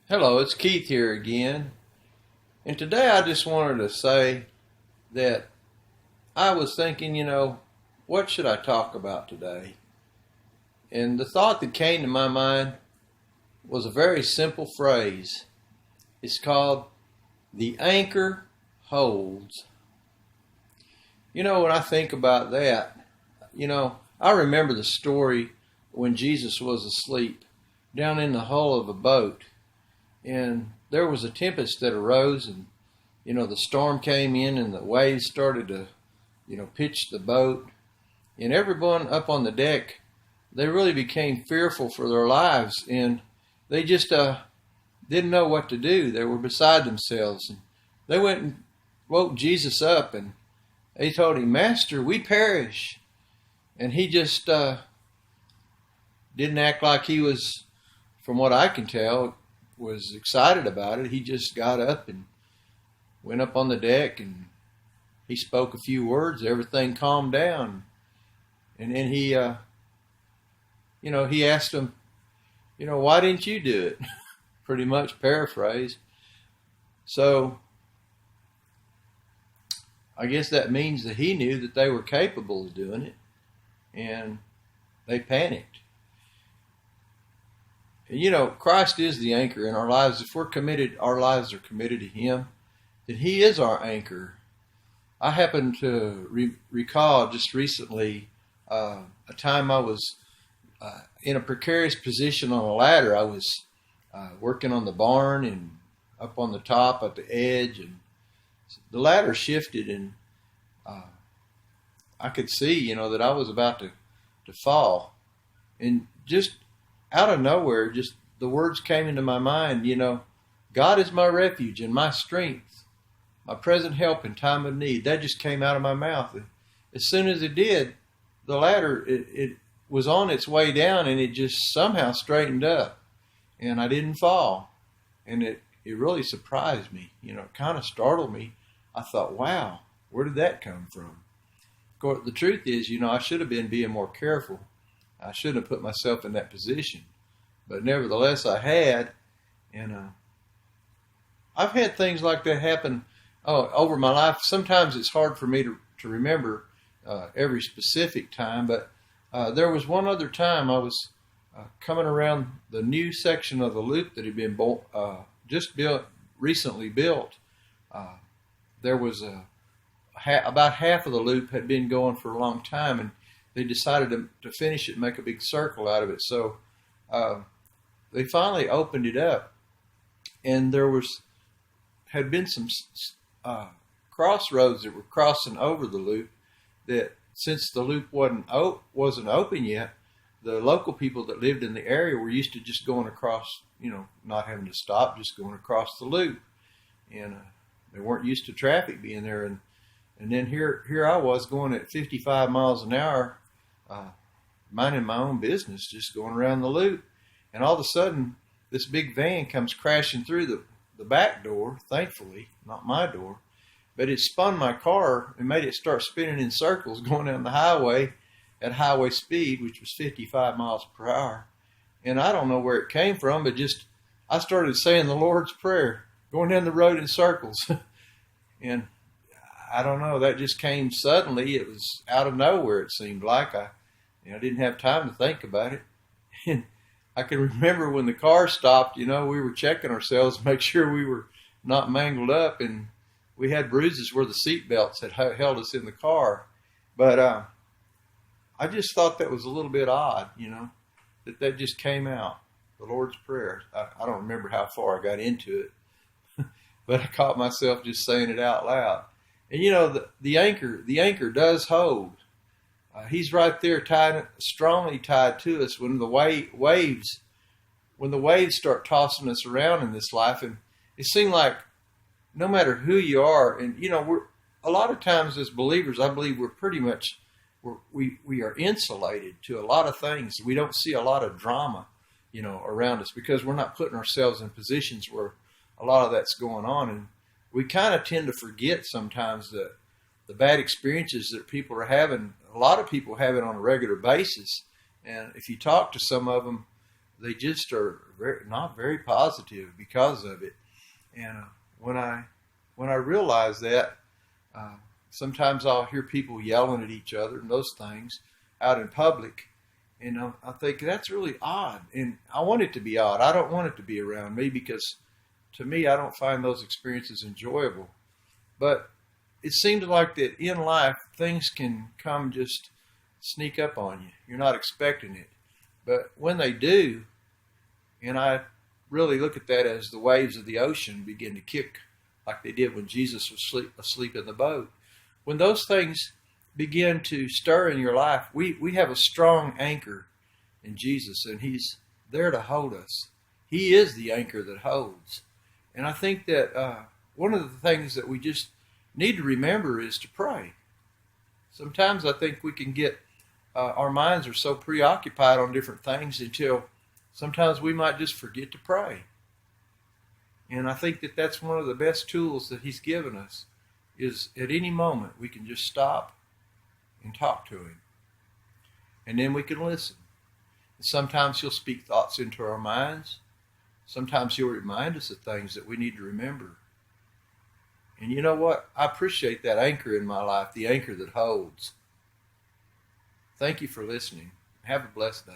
Hello, it's Keith here again. And today I just wanted to say that I was thinking, what should I talk about today? And the thought that came to my mind was a very simple phrase. It's called "the anchor holds." When I think about that, I remember the story when Jesus was asleep down in the hull of a boat. And there was a tempest that arose, and the storm came in and the waves started to pitch the boat, and everyone up on the deck, they really became fearful for their lives, and they just didn't know what to do. They were beside themselves, and they went and woke Jesus up, and they told him, "Master, we perish." And he just didn't act like he was, from what I can tell, was excited about it. He just got up and went up on the deck, and he spoke a few words. Everything calmed down, and then he asked him, "Why didn't you do it?" Pretty much paraphrased. So I guess that means that he knew that they were capable of doing it, and they panicked. And Christ is the anchor in our lives. If we're committed, our lives are committed to Him, then He is our anchor. I happen to recall just recently a time I was in a precarious position on a ladder. I was working on the barn and up on the top at the edge, and the ladder shifted, and I could see, that I was about to fall. And just out of nowhere, just the words came into my mind, "God is my refuge and my strength, my present help in time of need." That just came out of my mouth. And as soon as it did, the ladder, it was on its way down, and it just somehow straightened up, and I didn't fall. And it really surprised me. It kind of startled me. I thought, wow, where did that come from? Of course, the truth is, I should have been being more careful. I shouldn't have put myself in that position. But nevertheless, I had. And I've had things like that happen over my life. Sometimes it's hard for me to remember every specific time. But there was one other time I was coming around the new section of the loop that had been recently built. There was about half of the loop had been going for a long time, and they decided to finish it and make a big circle out of it. So they finally opened it up, and there had been some crossroads that were crossing over the loop. That since the loop wasn't open yet, the local people that lived in the area were used to just going across, not having to stop, just going across the loop, and they weren't used to traffic being there. And then here I was going at 55 miles an hour. Minding my own business, just going around the loop, and all of a sudden this big van comes crashing through the back door. Thankfully not my door, but it spun my car and made it start spinning in circles going down the highway at highway speed, which was 55 miles per hour. And I don't know where it came from, but just I started saying the Lord's Prayer going down the road in circles. And I don't know, that just came suddenly. It was out of nowhere, it seemed like. I didn't have time to think about it. And I can remember when the car stopped, we were checking ourselves to make sure we were not mangled up, and we had bruises where the seat belts had held us in the car. But I just thought that was a little bit odd, that just came out, the Lord's Prayer. I don't remember how far I got into it, but I caught myself just saying it out loud. And the anchor does hold. He's right there, strongly tied to us when the waves start tossing us around in this life. And it seems like no matter who you are, and we're a lot of times as believers, I believe we're pretty much we are insulated to a lot of things. We don't see a lot of drama, around us, because we're not putting ourselves in positions where a lot of that's going on. And we kind of tend to forget sometimes that the bad experiences that people are having, a lot of people have it on a regular basis. And if you talk to some of them, they just are not very positive because of it. And when I realize that, sometimes I'll hear people yelling at each other and those things out in public, and I think that's really odd. And I want it to be odd. I don't want it to be around me because, to me, I don't find those experiences enjoyable. But it seems like that in life, things can come just sneak up on you. You're not expecting it. But when they do, and I really look at that as the waves of the ocean begin to kick like they did when Jesus was asleep in the boat. When those things begin to stir in your life, we have a strong anchor in Jesus, and He's there to hold us. He is the anchor that holds. And I think that one of the things that we just need to remember is to pray. Sometimes I think we can get, our minds are so preoccupied on different things until sometimes we might just forget to pray. And I think that that's one of the best tools that He's given us, is at any moment we can just stop and talk to Him. And then we can listen. And sometimes He'll speak thoughts into our minds. Sometimes He'll remind us of things that we need to remember. And you know what? I appreciate that anchor in my life, the anchor that holds. Thank you for listening. Have a blessed day.